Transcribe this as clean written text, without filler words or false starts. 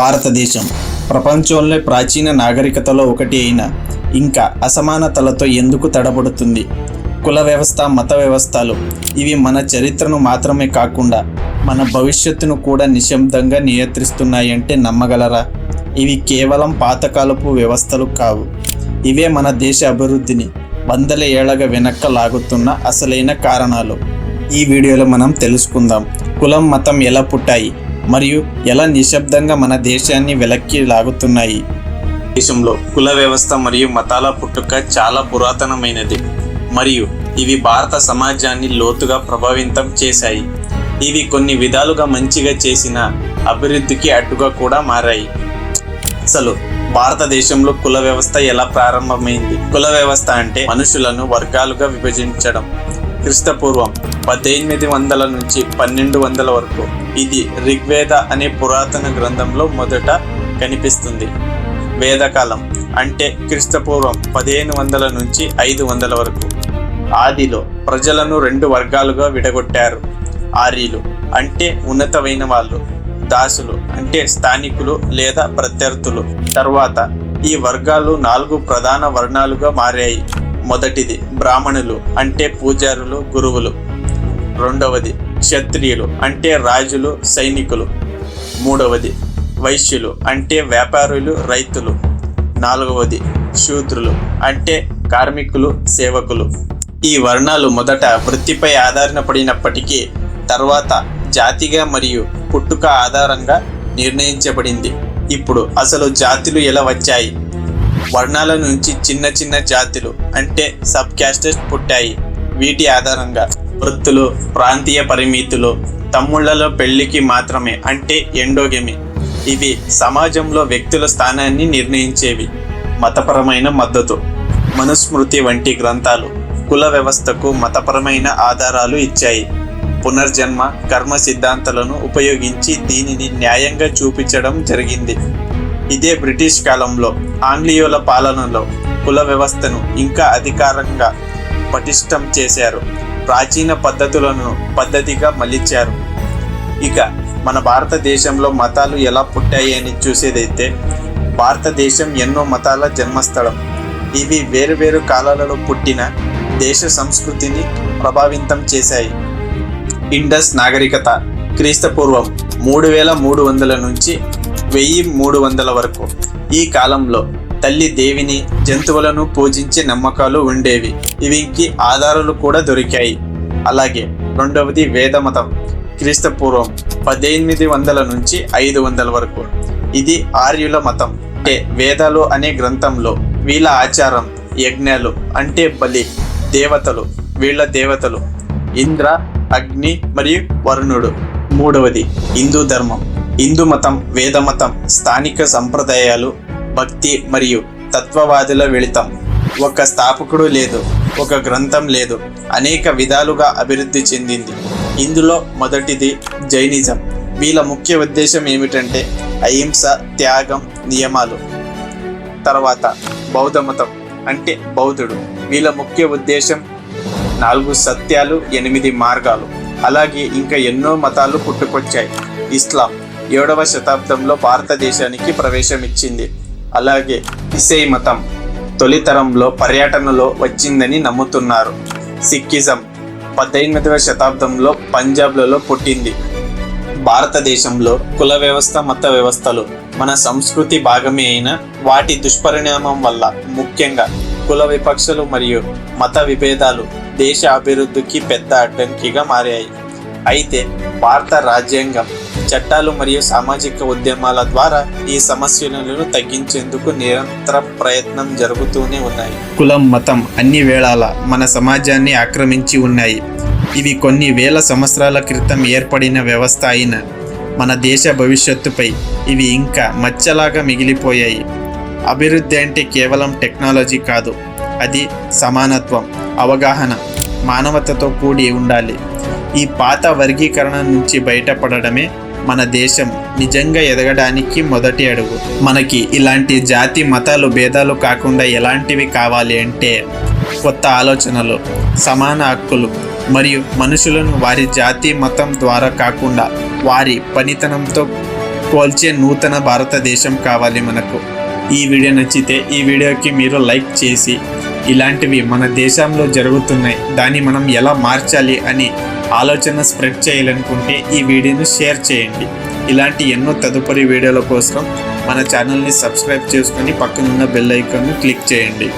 భారతదేశం ప్రపంచంలో ప్రాచీన నాగరికతలో ఒకటి అయిన ఇంకా అసమానతలతో ఎందుకు తడబడుతుంది? కుల వ్యవస్థ, మత వ్యవస్థలు ఇవి మన చరిత్రను మాత్రమే కాకుండా మన భవిష్యత్తును కూడా నిశ్శబ్దంగా నియంత్రిస్తున్నాయంటే నమ్మగలరా? ఇవి కేవలం పాతకాలపు వ్యవస్థలు కావు. ఇవే మన దేశ అభివృద్ధిని వందల ఏళ్లగా వెనక్కి లాగుతున్న అసలైన కారణాలు. ఈ వీడియోలో మనం తెలుసుకుందాం. కులం, మతం ఎలా పుట్టాయి మరియు ఎలా నిశ్శబ్దంగా మన దేశాన్ని వెనక్కి లాగుతున్నాయి. దేశంలో కుల వ్యవస్థ మరియు మతాల పుట్టుక చాలా పురాతనమైనది మరియు ఇవి భారత సమాజాన్ని లోతుగా ప్రభావితం చేశాయి. ఇవి కొన్ని విధాలుగా మంచిగా చేసిన అభివృద్ధికి అడ్డుగా కూడా మారాయి. అసలు భారతదేశంలో కుల వ్యవస్థ ఎలా ప్రారంభమైంది? కుల వ్యవస్థ అంటే మనుషులను వర్గాలుగా విభజించడం. క్రీస్తుపూర్వం 1800 నుంచి 1200 వరకు ఇది ఋగ్వేద అనే పురాతన గ్రంథంలో మొదట కనిపిస్తుంది. వేదకాలం అంటే క్రీస్తుపూర్వం 1500 నుంచి 500 వరకు. ఆదిలో ప్రజలను 2 వర్గాలుగా విడగొట్టారు. ఆర్యులు అంటే ఉన్నతమైన వాళ్ళు, దాసులు అంటే స్థానికులు లేదా ప్రత్యర్థులు. తర్వాత ఈ వర్గాలు 4 ప్రధాన వర్ణాలుగా మారాయి. మొదటిది బ్రాహ్మణులు అంటే పూజారులు, గురువులు. రెండవది క్షత్రియులు అంటే రాజులు, సైనికులు. మూడవది వైశ్యులు అంటే వ్యాపారులు, రైతులు. నాలుగవది శూద్రులు అంటే కార్మికులు, సేవకులు. ఈ వర్ణాలు మొదట వృత్తిపై ఆధారపడినప్పటికీ తర్వాత జాతిగా మరియు పుట్టుక ఆధారంగా నిర్ణయించబడింది. ఇప్పుడు అసలు జాతులు ఎలా వచ్చాయి? వర్ణాల నుంచి చిన్న చిన్న జాతులు అంటే సబ్ క్యాస్టెస్ పుట్టాయి. వీటి ఆధారంగా వృత్తులు, ప్రాంతీయ పరిమితులు, తమ్ముళ్లలో పెళ్లికి మాత్రమే అంటే ఎండోగెమి, ఇవి సమాజంలో వ్యక్తుల స్థానాన్ని నిర్ణయించేవి. మతపరమైన మద్దతు. మనుస్మృతి వంటి గ్రంథాలు కుల వ్యవస్థకు మతపరమైన ఆధారాలు ఇచ్చాయి. పునర్జన్మ, కర్మ సిద్ధాంతాలను ఉపయోగించి దీనిని న్యాయంగా చూపించడం జరిగింది. ఇదే బ్రిటిష్ కాలంలో ఆంగ్లేయుల పాలనలో కుల వ్యవస్థను ఇంకా అధికారంగా పటిష్టం చేశారు. ప్రాచీన పద్ధతులను పద్ధతిగా మలిచారు. ఇక మన భారతదేశంలో మతాలు ఎలా పుట్టాయి అని చూసేదైతే, భారతదేశం ఎన్నో మతాల జన్మస్థలం. ఇవి వేరువేరు కాలాలలో పుట్టిన దేశ సంస్కృతిని ప్రభావితం చేశాయి. ఇండస్ నాగరికత క్రీస్తుపూర్వం 3300 నుంచి 1300 వరకు. ఈ కాలంలో తల్లి దేవిని, జంతువులను పూజించే నమ్మకాలు ఉండేవి. ఇవికి ఆధారాలు కూడా దొరికాయి. అలాగే రెండవది వేదమతం క్రీస్తుపూర్వం 1800 నుంచి 500 వరకు. ఇది ఆర్యుల మతం. అంటే వేదాలు అనే గ్రంథంలో వీళ్ళ ఆచారం, యజ్ఞాలు అంటే బలి, దేవతలు, వీళ్ళ దేవతలు ఇంద్ర, అగ్ని మరియు వరుణుడు. మూడవది హిందూ ధర్మం. హిందూ మతం, వేదమతం స్థానిక సంప్రదాయాలు, భక్తి మరియు తత్వవాదుల వెళితం. ఒక స్థాపకుడు లేదు, ఒక గ్రంథం లేదు, అనేక విధాలుగా అభివృద్ధి చెందింది. ఇందులో మొదటిది జైనిజం. వీళ్ళ ముఖ్య ఉద్దేశం ఏమిటంటే అహింస, త్యాగం, నియమాలు. తర్వాత బౌద్ధ మతం అంటే బౌద్ధుడు. వీళ్ళ ముఖ్య ఉద్దేశం 4 సత్యాలు, 8 మార్గాలు. అలాగే ఇంకా ఎన్నో మతాలు పుట్టుకొచ్చాయి. ఇస్లాం 7వ శతాబ్దంలో భారతదేశానికి ప్రవేశమిచ్చింది. అలాగే ఇసై మతం తొలితరంలో పర్యటనలో వచ్చిందని నమ్ముతున్నారు. సిక్కిజం 18వ శతాబ్దంలో పంజాబ్లలో పుట్టింది. భారతదేశంలో కుల వ్యవస్థ, మత వ్యవస్థలు మన సంస్కృతి భాగమే అయినా వాటి దుష్పరిణామం వల్ల ముఖ్యంగా కుల విపక్షలు మరియు మత విభేదాలు దేశ అభివృద్ధికి పెద్ద అడ్డంకిగా మారాయి. అయితే భారత రాజ్యాంగం, చట్టాలు మరియు సామాజిక ఉద్యమాల ద్వారా ఈ సమస్యలను తగ్గించేందుకు నిరంతర ప్రయత్నం జరుగుతూనే ఉన్నాయి. కులం, మతం అన్ని వేళలా మన సమాజాన్ని ఆక్రమించి ఉన్నాయి. ఇవి కొన్ని వేల సంవత్సరాల క్రితం ఏర్పడిన వ్యవస్థ అయిన మన దేశ భవిష్యత్తుపై ఇవి ఇంకా మచ్చలాగా మిగిలిపోయాయి. అభివృద్ధి అంటే కేవలం టెక్నాలజీ కాదు, అది సమానత్వం, అవగాహన, మానవతతో కూడి ఉండాలి. ఈ పాత వర్గీకరణ నుంచి బయటపడడమే మన దేశం నిజంగా ఎదగడానికి మొదటి అడుగు. మనకి ఇలాంటి జాతి, మతాలు, భేదాలు కాకుండా ఎలాంటివి కావాలి అంటే కొత్త ఆలోచనలు, సమాన హక్కులు మరియు మనుషులను వారి జాతి, మతం ద్వారా కాకుండా వారి పనితనంతో కోల్చే నూతన భారతదేశం కావాలి మనకు. ఈ వీడియో నచ్చితే ఈ వీడియోకి మీరు లైక్ చేసి ఇలాంటివి మన దేశంలో జరుగుతున్నాయి, దాన్ని మనం ఎలా మార్చాలి అని ఆలోచన స్ప్రెడ్ చేయాలనుకుంటే ఈ వీడియోని షేర్ చేయండి. ఇలాంటి ఎన్నో తదుపరి వీడియోల కోసం మన ఛానల్ని సబ్స్క్రైబ్ చేసుకొని పక్కనున్న బెల్ ఐకాన్ని క్లిక్ చేయండి.